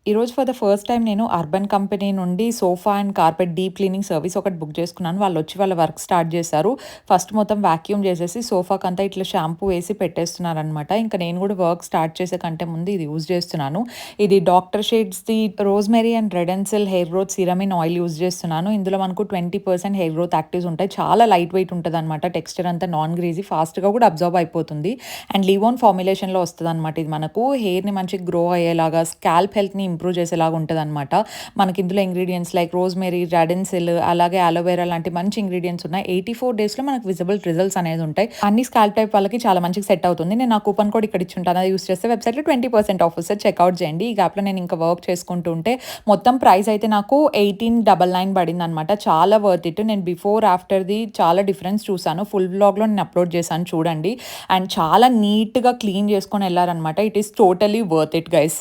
ఈరోజు for the first time నేను urban company నుండి sofa and carpet deep cleaning service ఒకటి బుక్ చేసుకున్నాను. వాళ్ళొచ్చి వాళ్ళ వర్క్ స్టార్ట్ చేశారు. ఫస్ట్ మొత్తం వాక్యూమ్ చేసేసి సోఫాకంతా ఇట్లా షాంపూ వేసి పెట్టేస్తున్నారనమాట. ఇంకా నేను కూడా వర్క్ స్టార్ట్ చేసే కంటే ముందు ఇది యూజ్ చేస్తున్నాను. ఇది డాక్టర్ షేడ్స్‌ది rosemary and red and cell hair growth serum in oil use చేస్తున్నాను. ఇందులో మనకు 20% హెయిర్ గ్రోత్ యాక్టివ్స్ ఉంటాయి. చాలా లైట్ వెయిట్ ఉంటదనమాట. టెక్స్చర్ అంతా నాన్ గ్రీజీ ఫాస్ట్‌గా కూడా అబ్జార్బ్ అయిపోతుంది. అండ్ లివోన్ ఫార్ములేషన్‌లో వస్తదనమాట. ఇది మనకు హెయిర్‌ని మంచిగా గ్రో అయ్యేలాగా, స్కాల్ప్ హెల్త్‌ని ఇంప్రూవ్ చేసేలాగా ఉంటదనమాట. మనకి ఇందులో ఇంగ్రీడియెంట్స్ లైక్ రోజ్‌మెరీ, రాడెన్సిల్ అలాగే అలోవెరా లాంటి మంచి ఇంగ్రీడియెంట్స్ ఉన్నాయి. 84 డేస్‌లో మనకు విజిబుల్ రిజల్ట్స్ అనేది ఉంటాయి. అన్ని స్కాల్ప్ టైప్ వాళ్ళకి చాలా మంచిగా సెట్ అవుతుంది. నేను నా కూపన్ కోడ్ ఇక్కడ ఇచ్చుంటాను. అది యూజ్ చేస్తే వెబ్‌సైట్‌లో 20% ఆఫ్ వస్తది. చెక్‌ఔట్ చేయండి. ఈ గ్యాప్‌లో నేను ఇంకా వర్క్ చేసుకుంటూ ఉంటే మొత్తం ప్రైస్ అయితే నాకు 1899 పడిందనమాట. చాలా వర్త్ ఇట్. నేను బిఫోర్ ఆఫ్టర్‌ది చాలా డిఫరెన్స్ చూసాను. ఫుల్ వ్లాగ్‌లో నేను అప్‌లోడ్ చేశాను చూడండి. అండ్ చాలా నీట్‌గా క్లీన్ చేసుకొని ఎళ్లారనమాట. It is totally worth it guys.